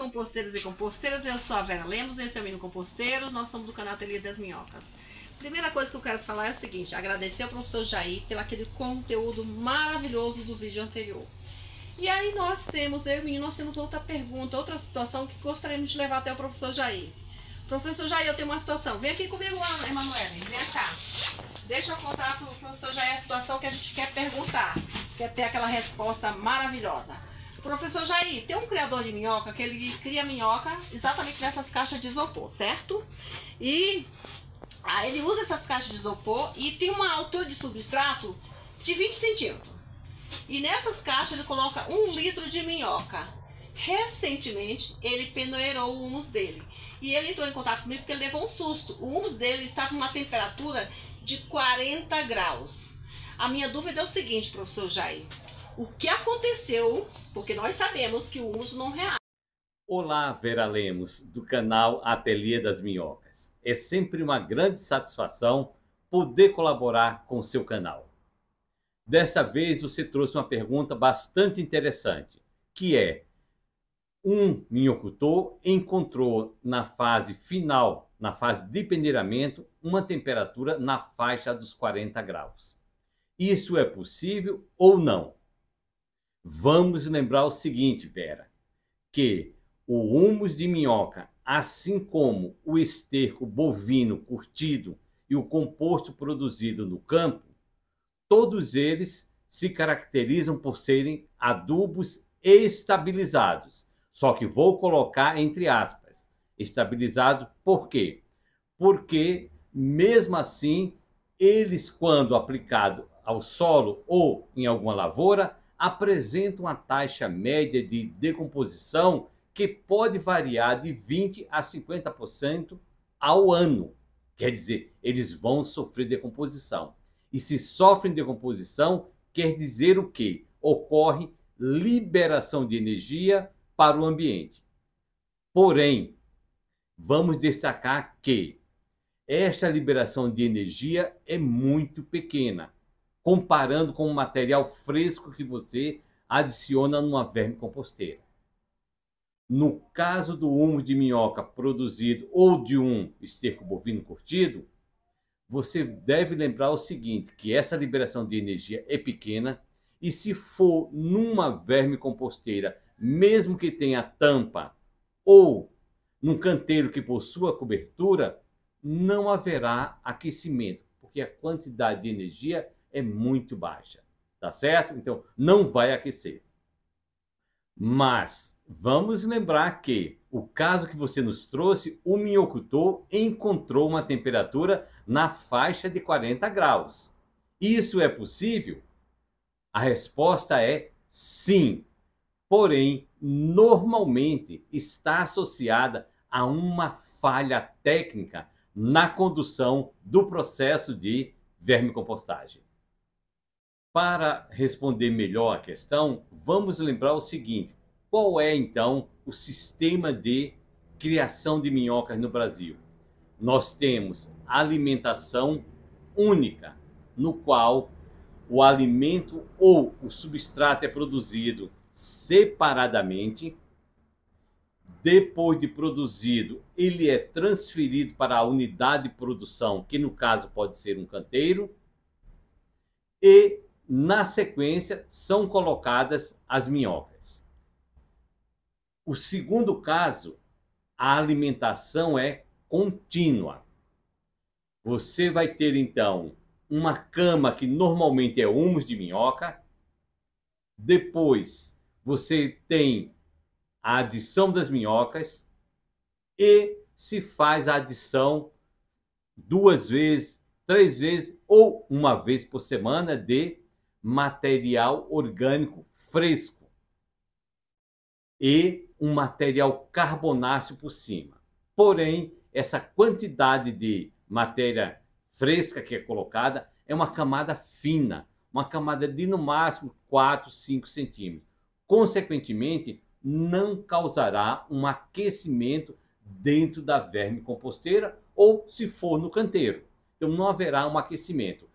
composteiros e composteiras, eu sou a Vera Lemos, esse é o Mino Composteiros, nós somos do canal Ateliê das Minhocas. Primeira coisa que eu quero falar é o seguinte, agradecer ao professor Jair pelo aquele conteúdo maravilhoso do vídeo anterior. E aí nós temos, eu e o Mino, nós temos outra pergunta, outra situação que gostaríamos de levar até o professor Jair. Professor Jair, eu tenho uma situação, vem aqui comigo, Emanuele, vem cá. Deixa eu contar para o professor Jair a situação que a gente quer perguntar, quer ter aquela resposta maravilhosa. Professor Jair, tem um criador de minhoca que ele cria minhoca exatamente nessas caixas de isopor, certo? E ele usa essas caixas de isopor e tem uma altura de substrato de 20 centímetros. E nessas caixas ele coloca 1 litro de minhoca. Recentemente ele peneiroou o humus dele. E ele entrou em contato comigo porque ele levou um susto. O humus dele estava em uma temperatura de 40 graus. A minha dúvida é o seguinte, professor Jair. O que aconteceu? Porque nós sabemos que o humus não reage. Olá, Vera Lemos, do canal Ateliê das Minhocas. É sempre uma grande satisfação poder colaborar com o seu canal. Dessa vez você trouxe uma pergunta bastante interessante, que é: um minhocultor encontrou na fase final, na fase de peneiramento, uma temperatura na faixa dos 40 graus. Isso é possível ou não? Vamos lembrar o seguinte, Vera, que o humus de minhoca, assim como o esterco bovino curtido e o composto produzido no campo, todos eles se caracterizam por serem adubos estabilizados. Só que vou colocar entre aspas, estabilizado por quê? Porque, mesmo assim, eles, quando aplicado ao solo ou em alguma lavoura, apresentam uma taxa média de decomposição que pode variar de 20% a 50% ao ano. Quer dizer, eles vão sofrer decomposição. E se sofrem decomposição, quer dizer o quê? Ocorre liberação de energia para o ambiente. Porém, vamos destacar que esta liberação de energia é muito pequena, comparando com o material fresco que você adiciona numa vermicomposteira. No caso do humus de minhoca produzido ou de um esterco bovino curtido, você deve lembrar o seguinte, que essa liberação de energia é pequena e se for numa vermicomposteira, mesmo que tenha tampa ou num canteiro que possua cobertura, não haverá aquecimento, porque a quantidade de energia é muito baixa, tá certo? Então, não vai aquecer. Mas vamos lembrar que o caso que você nos trouxe, o minhocultor encontrou uma temperatura na faixa de 40 graus. Isso é possível? A resposta é sim. Porém, normalmente está associada a uma falha técnica na condução do processo de vermicompostagem. Para responder melhor a questão, vamos lembrar o seguinte: qual é então o sistema de criação de minhocas no Brasil? Nós temos alimentação única, no qual o alimento ou o substrato é produzido separadamente. Depois de produzido, ele é transferido para a unidade de produção, que no caso pode ser um canteiro, e na sequência são colocadas as minhocas. O segundo caso, a alimentação é contínua. Você vai ter então uma cama que normalmente é humus de minhoca. Depois você tem a adição das minhocas e se faz a adição 2 vezes, 3 vezes ou 1 vez por semana de material orgânico fresco e um material carbonáceo por cima. Porém, essa quantidade de matéria fresca que é colocada é uma camada fina, uma camada de no máximo 4, 5 centímetros. Consequentemente, não causará um aquecimento dentro da vermicomposteira ou se for no canteiro. Então não haverá um aquecimento.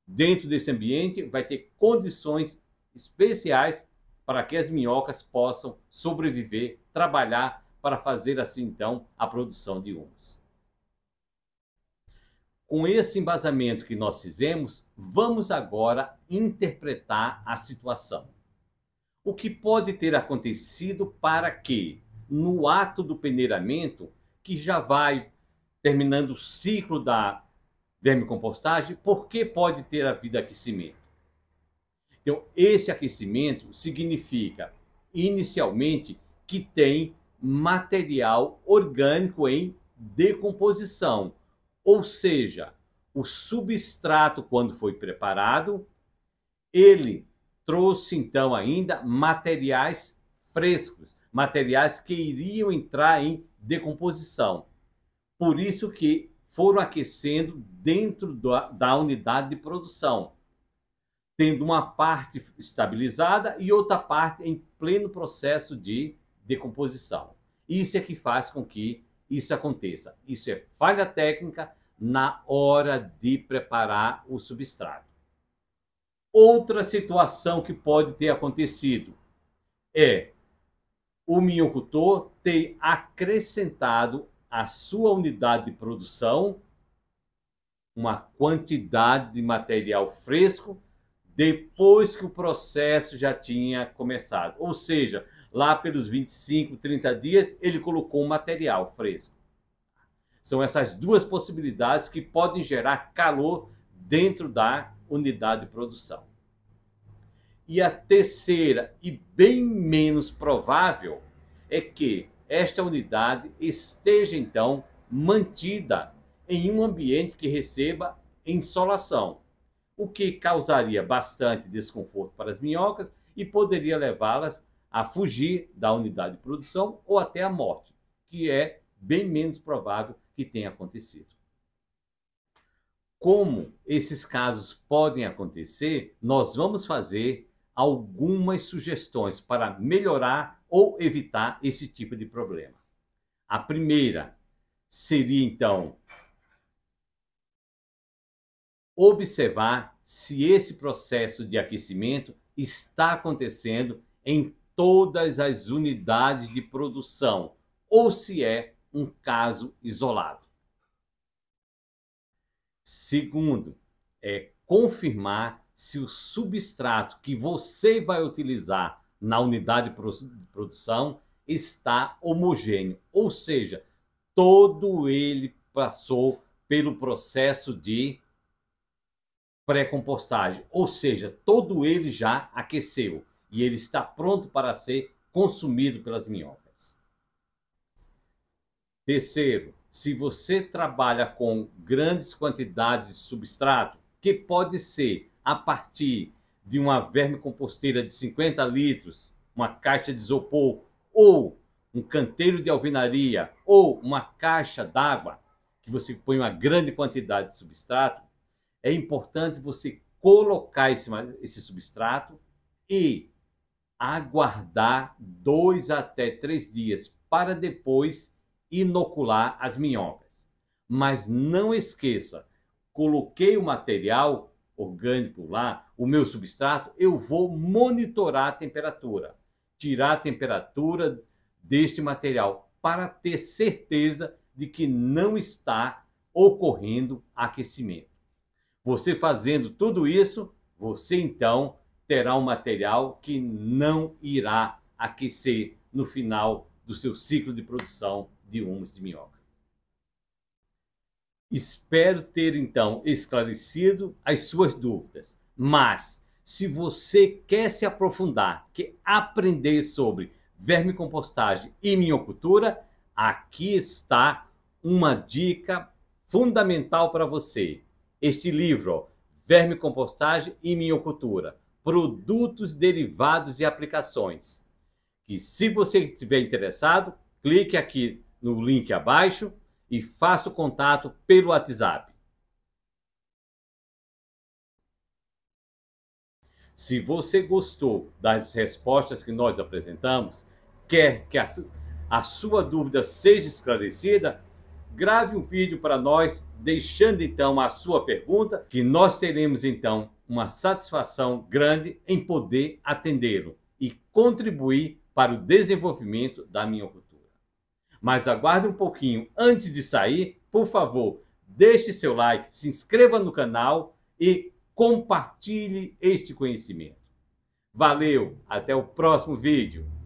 Dentro desse ambiente vai ter condições especiais para que as minhocas possam sobreviver, trabalhar para fazer assim então a produção de humus. Com esse embasamento que nós fizemos, vamos agora interpretar a situação. O que pode ter acontecido para que, no ato do peneiramento, que já vai terminando o ciclo da vermicompostagem, por que pode ter havido aquecimento? Então, esse aquecimento significa, inicialmente, que tem material orgânico em decomposição, ou seja, o substrato, quando foi preparado, ele trouxe então ainda materiais frescos, materiais que iriam entrar em decomposição. Por isso que foram aquecendo dentro da unidade de produção, tendo uma parte estabilizada e outra parte em pleno processo de decomposição. Isso é que faz com que isso aconteça. Isso é falha técnica na hora de preparar o substrato. Outra situação que pode ter acontecido é o minhocultor ter acrescentado à sua unidade de produção uma quantidade de material fresco depois que o processo já tinha começado. Ou seja, lá pelos 25, 30 dias, ele colocou um material fresco. São essas duas possibilidades que podem gerar calor dentro da unidade de produção. E a terceira, e bem menos provável, é que esta unidade esteja, então, mantida em um ambiente que receba insolação, o que causaria bastante desconforto para as minhocas e poderia levá-las a fugir da unidade de produção ou até a morte, que é bem menos provável que tenha acontecido. Como esses casos podem acontecer, nós vamos fazer algumas sugestões para melhorar ou evitar esse tipo de problema. A primeira seria, então, observar se esse processo de aquecimento está acontecendo em todas as unidades de produção ou se é um caso isolado. Segundo, é confirmar se o substrato que você vai utilizar na unidade de produção está homogêneo, ou seja, todo ele passou pelo processo de pré-compostagem, ou seja, todo ele já aqueceu e ele está pronto para ser consumido pelas minhocas. Terceiro, se você trabalha com grandes quantidades de substrato, que pode ser a partir de uma vermicomposteira de 50 litros, uma caixa de isopor, ou um canteiro de alvenaria, ou uma caixa d'água, que você põe uma grande quantidade de substrato, é importante você colocar esse substrato e aguardar 2 até 3 dias para depois inocular as minhocas. Mas não esqueça, coloquei o material orgânico lá, o meu substrato, eu vou monitorar a temperatura, tirar a temperatura deste material para ter certeza de que não está ocorrendo aquecimento. Você fazendo tudo isso, você então terá um material que não irá aquecer no final do seu ciclo de produção de humus de minhoca. Espero ter então esclarecido as suas dúvidas, mas se você quer se aprofundar, quer aprender sobre vermicompostagem e minhocultura, aqui está uma dica fundamental para você. Este livro, Vermicompostagem e Minhocultura, Produtos, Derivados e Aplicações. E se você estiver interessado, clique aqui no link abaixo e faça o contato pelo WhatsApp. Se você gostou das respostas que nós apresentamos, quer que a sua dúvida seja esclarecida, grave um vídeo para nós, deixando então a sua pergunta, que nós teremos então uma satisfação grande em poder atendê-lo. e contribuir para o desenvolvimento da minhocultura. Mas aguarde um pouquinho antes de sair, por favor, deixe seu like, se inscreva no canal e compartilhe este conhecimento. Valeu, até o próximo vídeo.